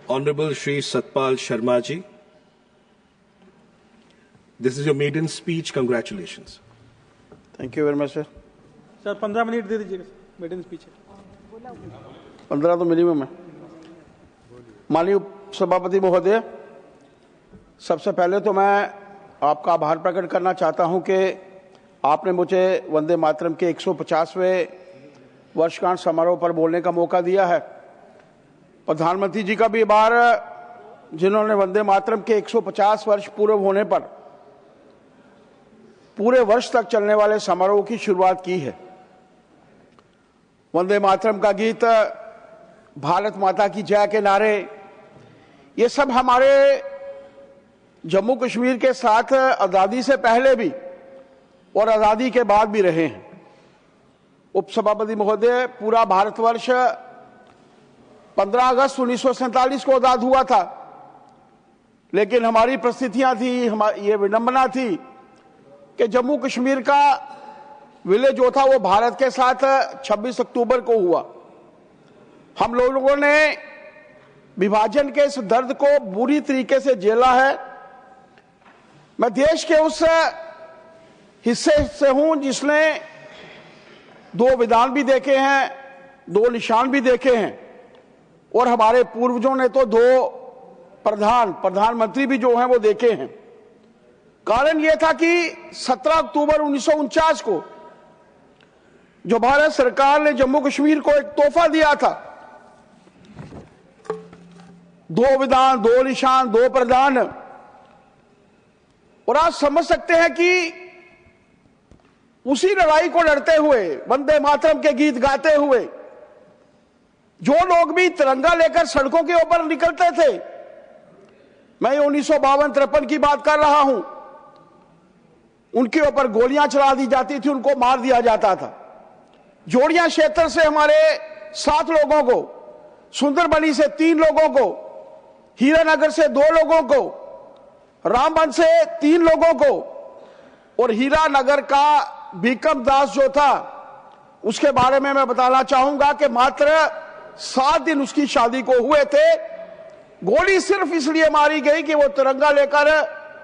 Honorable Shri Satpal Sharma ji. This is your maiden speech. Congratulations. Thank you very much sir. Sir 15 minute दे दीजिएगा, maiden speech है। 15 तो minimum है। माननीय सभापति महोदय, सबसे पहले तो मैं आपका आभार प्रकट करना चाहता हूं कि आपने मुझे वंदे मातरम के 150वें वर्षगांठ समारोह पर बोलने का मौका दिया है। प्रधानमंत्री जी का भी आभार, जिन्होंने वंदे मातरम के 150 वर्ष पूरे होने पर पूरे वर्ष तक चलने वाले समारोह की शुरुआत की है। वंदे मातरम का गीत, भारत माता की जय के नारे, ये सब हमारे जम्मू कश्मीर के साथ आज़ादी से पहले भी और आज़ादी के बाद भी रहे हैं। उपसभापति महोदय, पूरा भारतवर्ष 15 अगस्त 1947 को आज़ाद हुआ था, लेकिन हमारी परिस्थितियां थी, ये विडंबना थी कि जम्मू कश्मीर का विलय जो था वो भारत के साथ 26 अक्टूबर को हुआ। हम लोगों ने विभाजन के इस दर्द को बुरी तरीके से झेला है। मैं देश के उस हिस्से से हूं जिसने 2 विधान भी देखे हैं, 2 निशान भी देखे हैं, और हमारे पूर्वजों ने तो 2 प्रधानमंत्री भी जो हैं वो देखे हैं। कारण यह था कि 17 अक्टूबर 1949 को जो भारत सरकार ने जम्मू कश्मीर को एक तोहफा दिया था, 2 विधान, 2 निशान, 2 प्रधान, और आप समझ सकते हैं कि उसी लड़ाई को लड़ते हुए, वंदे मातरम के गीत गाते हुए जो लोग भी तिरंगा लेकर सड़कों के ऊपर निकलते थे, मैं 1952-53 की बात कर रहा हूं, उनके ऊपर गोलियां चला दी जाती थी, उनको मार दिया जाता था। जोड़ियां क्षेत्र से हमारे 7 लोगों को, सुंदरबनी से 3 लोगों को, हीरानगर से 2 लोगों को, रामबन से 3 लोगों को, और हीरानगर का भीकम दास जो था उसके बारे में मैं बताना चाहूंगा कि मात्र 7 दिन उसकी शादी को हुए थे। गोली सिर्फ इसलिए मारी गई कि वो तिरंगा लेकर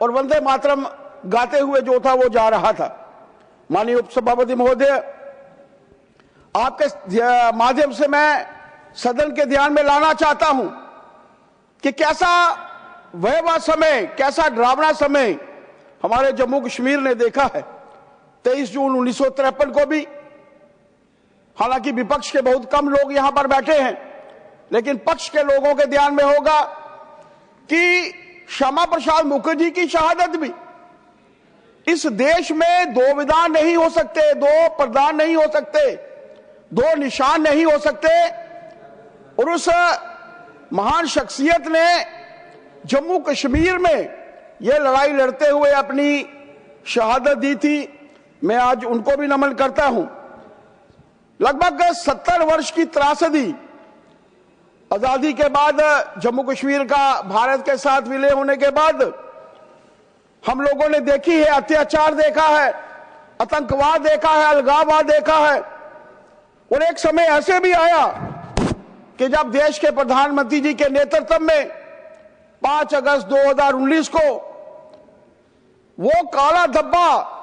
और वंदे मातरम गाते हुए जो था वो जा रहा था। माननीय उपसभापति महोदय, आपके माध्यम से मैं सदन के ध्यान में लाना चाहता हूं कि कैसा भयावह समय, कैसा डरावना समय हमारे जम्मू कश्मीर ने देखा है। 23 जून 1953 को भी, हालांकि विपक्ष के बहुत कम लोग यहां पर बैठे हैं, लेकिन पक्ष के लोगों के ध्यान में होगा कि श्यामा प्रसाद मुखर्जी की शहादत भी, इस देश में 2 विधान नहीं हो सकते, 2 प्रधान नहीं हो सकते, 2 निशान नहीं हो सकते, और उस महान शख्सियत ने जम्मू कश्मीर में यह लड़ाई लड़ते हुए अपनी शहादत दी थी। मैं आज उनको भी नमन करता हूं। लगभग 70 वर्ष की त्रासदी आजादी के बाद, जम्मू कश्मीर का भारत के साथ विलय होने के बाद हम लोगों ने देखी है, अत्याचार देखा है, आतंकवाद देखा है, अलगाववाद देखा है, और एक समय ऐसे भी आया कि जब देश के प्रधानमंत्री जी के नेतृत्व में 5 अगस्त 2019 को वो काला धब्बा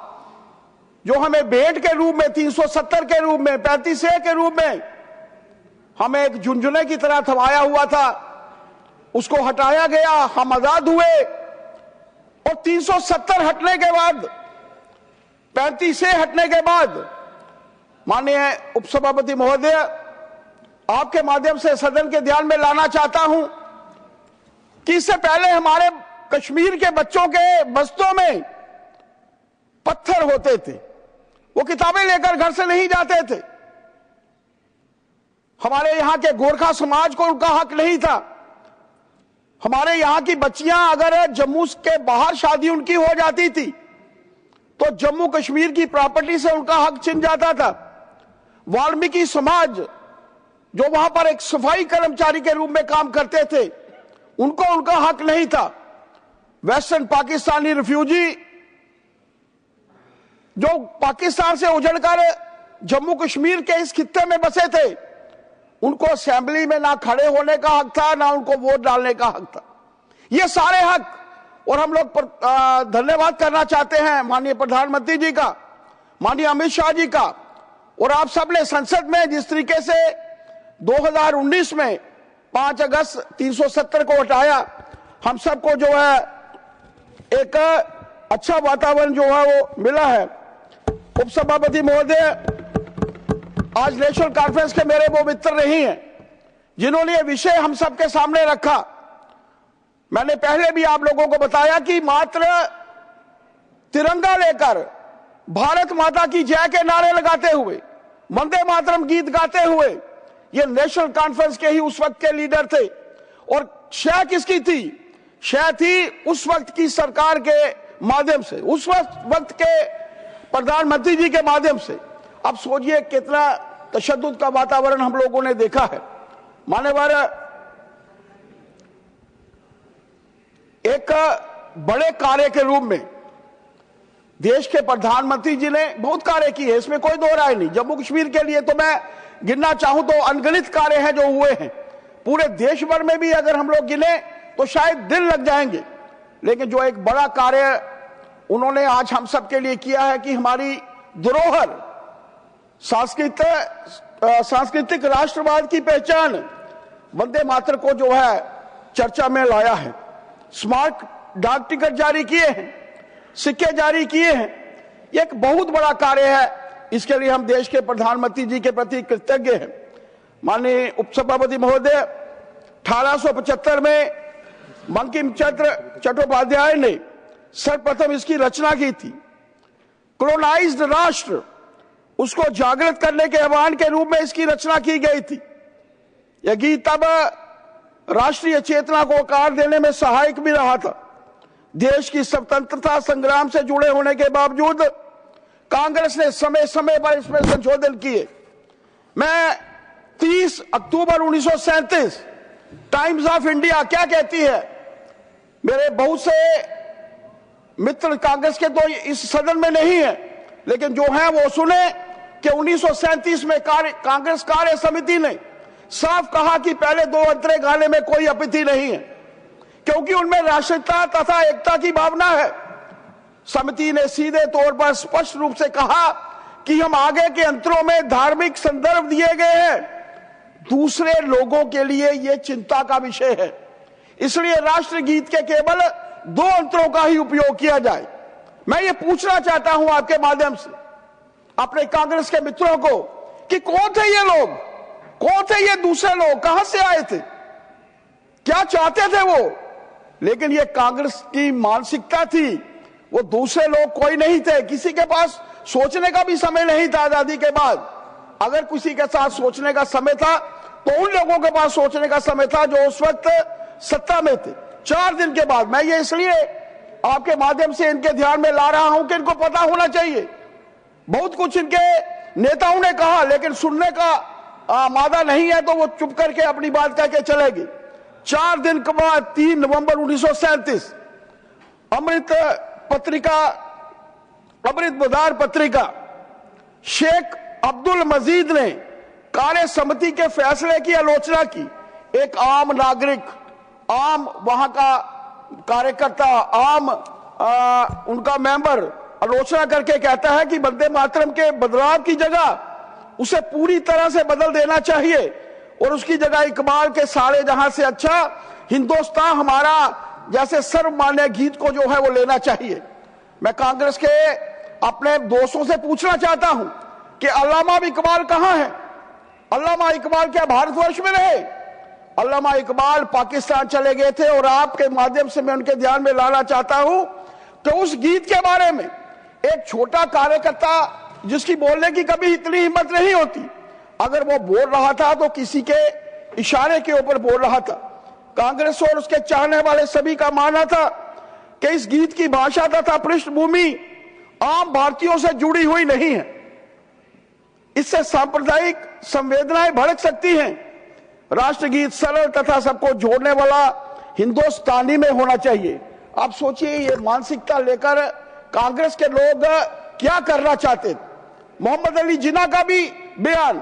जो हमें भेंट के रूप में, 370 के रूप में, 35A के रूप में हमें एक झुनझुने की तरह थमाया हुआ था, उसको हटाया गया, हम आजाद हुए। और 370 हटने के बाद, 35A हटने के बाद, माननीय उपसभापति महोदय, आपके माध्यम से सदन के ध्यान में लाना चाहता हूं कि इससे पहले हमारे कश्मीर के बच्चों के बस्तों में पत्थर होते थे, वो किताबें लेकर घर से नहीं जाते थे। हमारे यहां के गोरखा समाज को उनका हक नहीं था। हमारे यहां की बच्चियां अगर जम्मू के बाहर शादी उनकी हो जाती थी तो जम्मू कश्मीर की प्रॉपर्टी से उनका हक छिन जाता था। वाल्मीकि समाज जो वहां पर एक सफाई कर्मचारी के रूप में काम करते थे, उनको उनका हक नहीं था। वेस्टर्न पाकिस्तानी रिफ्यूजी जो पाकिस्तान से उजड़कर जम्मू कश्मीर के इस खित्ते में बसे थे, उनको असेंबली में ना खड़े होने का हक था, ना उनको वोट डालने का हक था। ये सारे हक, और हम लोग धन्यवाद करना चाहते हैं माननीय प्रधानमंत्री जी का, माननीय अमित शाह जी का, और आप सब ने संसद में जिस तरीके से 2019 में 5 अगस्त 370 को हटाया, हम सबको जो है एक अच्छा वातावरण जो है वो मिला है। उपसभापति महोदय आज नेशनल कॉन्फ्रेंस के मेरे वो मित्र नहीं हैं जिन्होंने ये विषय हम सबके सामने रखा। मैंने पहले भी आप लोगों को बताया कि मात्र तिरंगा लेकर भारत माता की जय के नारे लगाते हुए, वंदे मातरम गीत गाते हुए ये नेशनल कॉन्फ्रेंस के ही उस वक्त के लीडर थे। और शय किसकी थी? शय थी उस वक्त की सरकार के माध्यम से, उस वक्त के प्रधानमंत्री जी के माध्यम से। अब सोचिए कितना तशद्दुद का वातावरण हम लोगों ने देखा है। मान्यवर, एक बड़े कार्य के रूप में देश के प्रधानमंत्री जी ने बहुत कार्य किए, इसमें कोई दो राय नहीं। जम्मू कश्मीर के लिए तो मैं गिनना चाहूं तो अनगिनत कार्य हैं जो हुए हैं। पूरे देश भर में भी अगर हम लोग गिने तो शायद दिन लग जाएंगे। लेकिन जो एक बड़ा कार्य उन्होंने आज हम सब के लिए किया है कि हमारी धरोहर, सांस्कृतिक राष्ट्रवाद की पहचान वंदे मातरम को जो है चर्चा में लाया है। स्मारक डाक टिकट जारी किए हैं, सिक्के जारी किए हैं। ये एक बहुत बड़ा कार्य है। इसके लिए हम देश के प्रधानमंत्री जी के प्रति कृतज्ञ हैं। माननीय उपसभापति महोदय, 1875 में बंकिम चंद्र चट्टोपाध्याय ने सर्वप्रथम इसकी रचना की थी। कॉलोनाइज्ड राष्ट्र, उसको जागृत करने के आह्वान के रूप में इसकी रचना की गई थी। यह गीत तब राष्ट्रीय चेतना को आकार देने में सहायक भी रहा था। देश की स्वतंत्रता संग्राम से जुड़े होने के बावजूद कांग्रेस ने समय समय पर इसमें संशोधन किए। मैं 30 अक्टूबर 1937 टाइम्स ऑफ इंडिया क्या कहती है, मेरे बहुत से मित्र कांग्रेस के तो इस सदन में नहीं है, लेकिन जो है वो सुने कि 1937 में कांग्रेस कार्य समिति ने साफ कहा कि पहले दो अंतरे गाने में कोई आपत्ति नहीं है, क्योंकि उनमें राष्ट्रीयता तथा एकता की भावना है। समिति ने सीधे तौर पर स्पष्ट रूप से कहा कि हम आगे के अंतरों में धार्मिक संदर्भ दिए गए हैं, दूसरे लोगों के लिए यह चिंता का विषय है, इसलिए राष्ट्रगीत के केवल 2 अंतरों का ही उपयोग किया जाए। मैं ये पूछना चाहता हूं आपके माध्यम से अपने कांग्रेस के मित्रों को कि कौन थे ये लोग, कौन थे ये दूसरे लोग, कहां से आए थे, क्या चाहते थे वो? लेकिन ये कांग्रेस की मानसिकता थी, वो दूसरे लोग कोई नहीं थे। किसी के पास सोचने का भी समय नहीं था आजादी के बाद। अगर किसी के साथ सोचने का समय था तो उन लोगों के पास सोचने का समय था जो उस वक्त सत्ता में थे। 4 दिन के बाद, मैं ये इसलिए आपके माध्यम से इनके ध्यान में ला रहा हूं कि इनको पता होना चाहिए। बहुत कुछ इनके नेताओं ने कहा, लेकिन सुनने का मादा नहीं है तो वो चुप करके अपनी बात कह के चलेगी। 4 दिन के बाद 3 नवंबर 1937 अमृत बधार पत्रिका शेख अब्दुल मजीद ने कार्य समिति के फैसले की आलोचना की। एक आम नागरिक, आम वहां का कार्यकर्ता, आम उनका मेंबर आलोचना करके कहता है कि वंदे मातरम के बदलाव की जगह उसे पूरी तरह से बदल देना चाहिए और उसकी जगह इकबाल के सारे जहां से अच्छा हिंदुस्तान हमारा जैसे सर्वमान्य गीत को जो है वो लेना चाहिए। मैं कांग्रेस के अपने दोस्तों से पूछना चाहता हूं कि अल्लामा इकबाल कहां है? अल्लामा इकबाल क्या भारतवर्ष में रहे? अल्लामा इकबाल पाकिस्तान चले गए थे और आपके माध्यम से मैं उनके ध्यान में लाना चाहता हूं तो उस गीत के बारे में एक छोटा कार्यकर्ता जिसकी बोलने की कभी इतनी हिम्मत नहीं होती, अगर वो बोल रहा था तो किसी के इशारे के ऊपर बोल रहा था। कांग्रेस और उसके चाहने वाले सभी का मानना था कि इस गीत की भाषा तथा पृष्ठभूमि आम भारतीयों से जुड़ी हुई नहीं है, इससे सांप्रदायिक संवेदनाएं भड़क सकती हैं। राष्ट्रगीत सरल तथा सबको जोड़ने वाला हिंदुस्तानी में होना चाहिए। आप सोचिए ये मानसिकता लेकर कांग्रेस के लोग क्या करना चाहते थे। मोहम्मद अली जिन्ना का भी बयान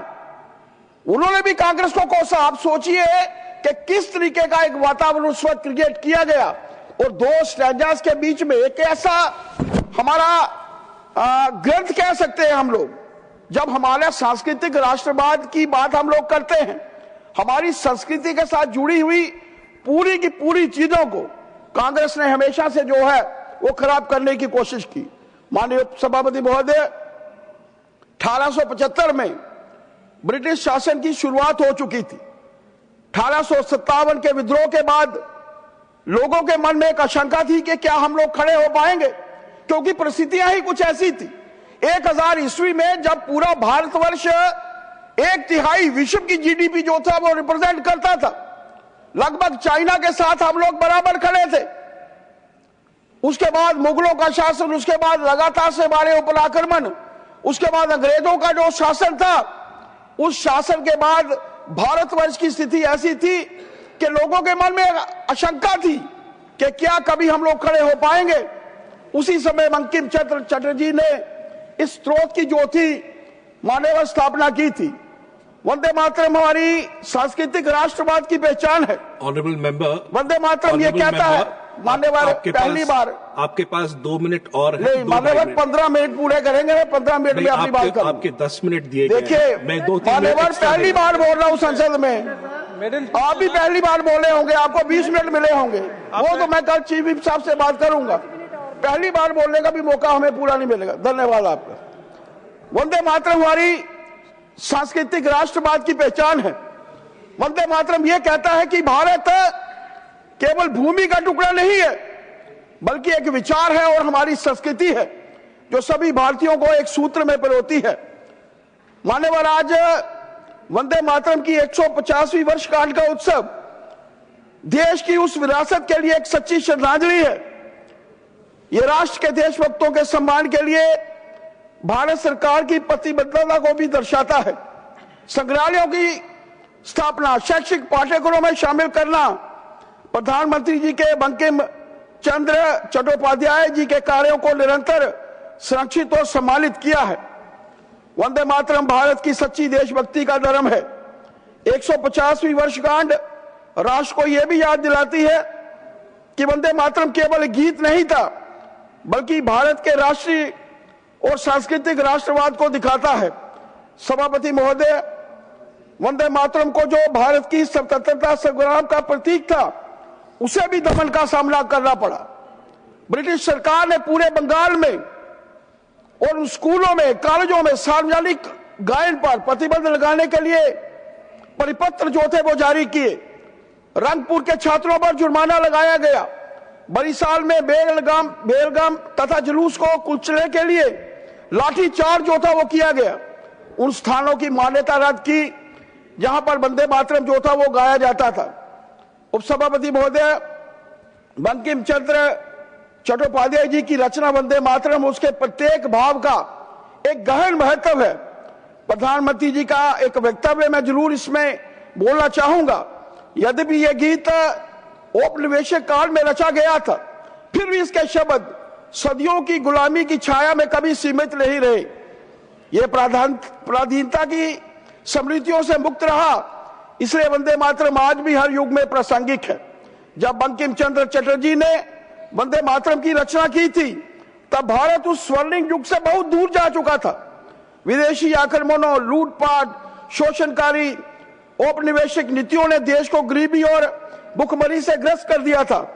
उन्होंने भी कांग्रेस को कोसा। आप सोचिए कि किस तरीके का एक वातावरण उस वक्त क्रिएट किया गया, और दो स्ट्रेंजर्स के बीच में एक ऐसा हमारा ग्रंथ कह सकते हैं हम लोग, जब हमारे सांस्कृतिक राष्ट्रवाद की बात हम लोग करते हैं, हमारी संस्कृति के साथ जुड़ी हुई पूरी की पूरी चीजों को कांग्रेस ने हमेशा से जो है वो खराब करने की कोशिश की। माननीय सभापति महोदय, 1875 में ब्रिटिश शासन की शुरुआत हो चुकी थी। 1857 के विद्रोह के बाद लोगों के मन में एक आशंका थी कि क्या हम लोग खड़े हो पाएंगे, क्योंकि परिस्थितियां ही कुछ ऐसी थी। 1000 ईस्वी में जब पूरा भारतवर्ष 1/3 विश्व की जीडीपी जो था वो रिप्रेजेंट करता था, लगभग चाइना के साथ हम लोग बराबर खड़े थे। उसके बाद मुगलों का शासन, उसके बाद लगातार से हमारे ऊपर आक्रमण, उसके बाद अंग्रेजों का जो शासन था, उस शासन के बाद भारतवर्ष की स्थिति ऐसी थी कि लोगों के मन में आशंका थी कि क्या कभी हम लोग खड़े हो पाएंगे। उसी समय बंकिम चंद्र चटर्जी ने इस स्रोत की जो थी मान्यवर स्थापना की थी। वंदे मातरम हमारी सांस्कृतिक राष्ट्रवाद की पहचान है। ऑनरेबल मेंबर, वंदे मातरम ये कहता है मान्यवर, पहली बार आपके पास 2 मिनट और है। नहीं मान्यवर, 15 मिनट पूरे करेंगे, 15 मिनट में अपनी बात करूंगा। आपके 10 मिनट दिए गए। देखिए मान्यवर, पहली बार बोल रहा हूँ संसद में, आप भी पहली बार बोले होंगे, आपको 20 मिनट मिले होंगे, वो तो मैं कल चीफ विप साहब से बात करूंगा। पहली बार बोलने का भी मौका हमें पूरा नहीं मिलेगा। धन्यवाद आपका। वंदे मातरम हमारी सांस्कृतिक राष्ट्रवाद की पहचान है। वंदे मातरम यह कहता है कि भारत केवल भूमि का टुकड़ा नहीं है, बल्कि एक विचार है और हमारी संस्कृति है जो सभी भारतीयों को एक सूत्र में पिरोती है। मान्यवर, आज वंदे मातरम की 150वीं वर्षगांठ का उत्सव देश की उस विरासत के लिए एक सच्ची श्रद्धांजलि है। यह राष्ट्र के देशभक्तों के सम्मान के लिए भारत सरकार की प्रतिबद्धता को भी दर्शाता है। संग्रहालयों की स्थापना, शैक्षिक पाठ्यक्रमों में शामिल करना, प्रधानमंत्री जी के बंकिम चंद्र चट्टोपाध्याय जी के कार्यों को निरंतर संरक्षित और सम्मानित किया है। वंदे मातरम भारत की सच्ची देशभक्ति का धर्म है। 150वीं वर्षगांठ राष्ट्र को यह भी याद दिलाती है कि वंदे मातरम केवल गीत नहीं था, बल्कि भारत के राष्ट्रीय और सांस्कृतिक राष्ट्रवाद को दिखाता है। सभापति महोदय, वंदे मातरम को जो भारत की स्वतंत्रता संग्राम का प्रतीक था, उसे भी दमन का सामना करना पड़ा। ब्रिटिश सरकार ने पूरे बंगाल में और स्कूलों में, कॉलेजों में सार्वजनिक गायन पर प्रतिबंध लगाने के लिए परिपत्र जो थे वो जारी किए। रंगपुर के छात्रों पर जुर्माना लगाया गया। बरिसाल में बेलगाम तथा जुलूस को कुचलने के लिए लाठीचार्ज जो था वो किया गया। उन स्थानों की मान्यता रद्द की जहां पर वंदे मातरम जो था वो गाया जाता था। उपसभापति महोदय, बंकिम चंद्र चट्टोपाध्याय जी की रचना वंदे मातरम, उसके प्रत्येक भाव का एक गहन महत्व है। प्रधानमंत्री जी का एक वक्तव्य मैं जरूर इसमें बोलना चाहूंगा। यद्यपि यह गीत औपनिवेशिक काल में रचा गया था, फिर भी इसके शब्द सदियों की गुलामी की छाया में कभी सीमित नहीं रहे। यह पराधीनता की समृद्धियों से मुक्त रहा, इसलिए वंदे मातरम आज भी हर युग में प्रासंगिक है। जब बंकिम चंद्र चटर्जी ने वंदे मातरम की रचना की थी, तब भारत उस स्वर्णिम युग से बहुत दूर जा चुका था। विदेशी आक्रमणों, लूटपाट, शोषणकारी औपनिवेशिक नीतियों ने देश को गरीबी और भुखमरी से ग्रस्त कर दिया था।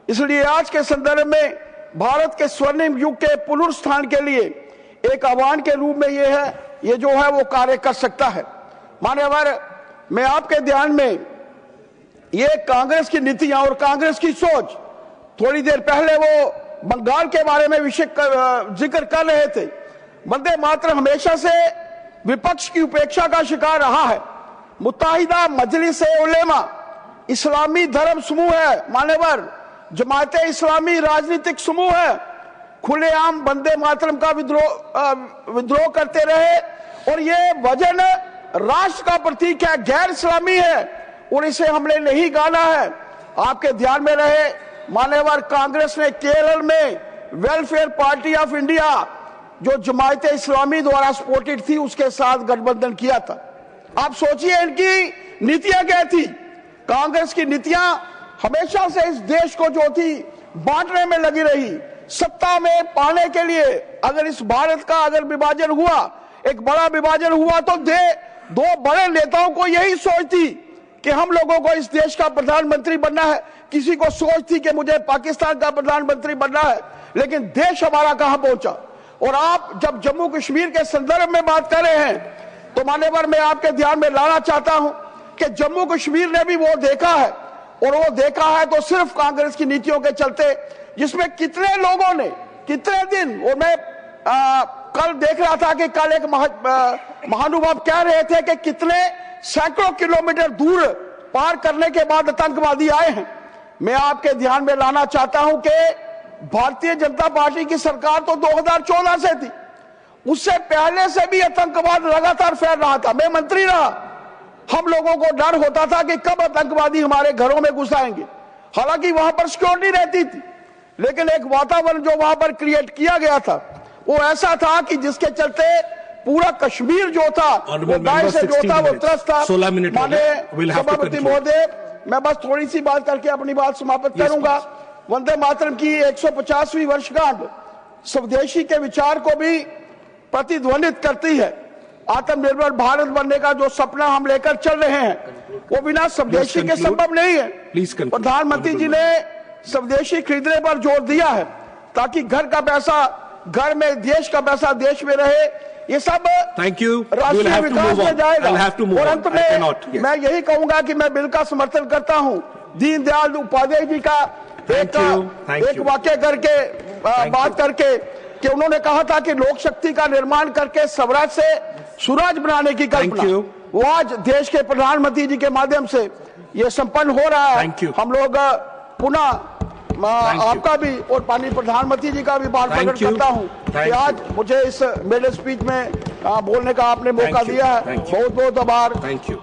इसलिए आज के संदर्भ में भारत के स्वर्णिम युग के पुनरुत्थान के लिए एक आह्वान के रूप में ये जो है वो कार्य कर सकता है। मान्यवर, मैं आपके ध्यान में ये कांग्रेस की नीतियां और कांग्रेस की सोच, थोड़ी देर पहले वो बंगाल के बारे में जिक्र कर रहे थे। वंदे मातरम हमेशा से विपक्ष की उपेक्षा का शिकार रहा है। मुत्ताहिदा मजलिस-ए-उलेमा इस्लामी धर्म समूह है, मान्यवर, जमाते इस्लामी राजनीतिक समूह है, खुलेआम वंदे मातरम का विद्रोह करते रहे और ये वजन राष्ट्र का प्रतीक है, गैर इस्लामी है और इसे हमने नहीं गाना है। आपके ध्यान में रहे मान्यवर, कांग्रेस ने केरल में वेलफेयर पार्टी ऑफ इंडिया जो जमायत इस्लामी द्वारा सपोर्टेड थी उसके साथ गठबंधन किया था। आप सोचिए इनकी नीतियां क्या थी। कांग्रेस की नीतियां हमेशा से इस देश को जो थी बांटने में लगी रही। सत्ता में पाने के लिए अगर इस भारत का अगर विभाजन हुआ, एक बड़ा विभाजन हुआ, तो दो बड़े नेताओं को यही सोच थी कि हम लोगों को इस देश का प्रधानमंत्री बनना है। किसी को सोच थी कि मुझे पाकिस्तान का प्रधानमंत्री बनना है। लेकिन देश हमारा कहां पहुंचा। और आप जब जम्मू कश्मीर के संदर्भ में बात कर रहे हैं तो मान्यवर मैं आपके ध्यान में लाना चाहता हूं कि जम्मू कश्मीर ने भी वो देखा है, और वो देखा है तो सिर्फ कांग्रेस की नीतियों के चलते, जिसमें कितने लोगों ने कितने दिन, और मैं कल देख रहा था कि कल एक महानुभाव कह रहे थे कि कितने सैकड़ों किलोमीटर दूर पार करने के बाद आतंकवादी आए हैं। मैं आपके ध्यान में लाना चाहता हूं कि भारतीय जनता पार्टी की सरकार तो 2014 से थी, उससे पहले से भी आतंकवाद लगातार फैल रहा था। मैं मंत्री रहा, हम लोगों को डर होता था कि कब आतंकवादी हमारे घरों में घुस आएंगे। हालांकि वहां पर सिक्योरिटी रहती थी, लेकिन एक वातावरण जो वहां पर क्रिएट किया गया था वो ऐसा था कि जिसके चलते पूरा कश्मीर जो था वो दाएं से जो था वो त्रस्त था। 16 मिनट सभापति महोदय, मैं बस थोड़ी सी बात करके अपनी बात समाप्त करूंगा। वंदे मातरम की 150वीं वर्षगांठ स्वदेशी के विचार को भी प्रतिध्वनित करती है। आत्मनिर्भर भारत बनने का जो सपना हम लेकर चल रहे हैं वो बिना स्वदेशी के संभव नहीं है। प्रधानमंत्री जी ने स्वदेशी खरीदने पर जोर दिया है ताकि घर का पैसा घर में, देश का पैसा देश में रहे। ये सब राष्ट्रीय विकास में जाएगा। और अंत में मैं यही कहूंगा कि मैं बिल का समर्थन करता हूं। दीनदयाल उपाध्याय जी का एक वाक्य करके बात करके कि उन्होंने कहा था कि लोक शक्ति का निर्माण करके स्वराज से सुराज बनाने की कल्पना, वो आज देश के प्रधानमंत्री जी के माध्यम से ये संपन्न हो रहा है। हम लोग पुनः आपका भी और पानी प्रधानमंत्री जी का भी आभार प्रकट करता हूं कि आज मुझे इस मेडल स्पीच में बोलने का आपने मौका दिया है। बहुत बहुत आभार। Thank you.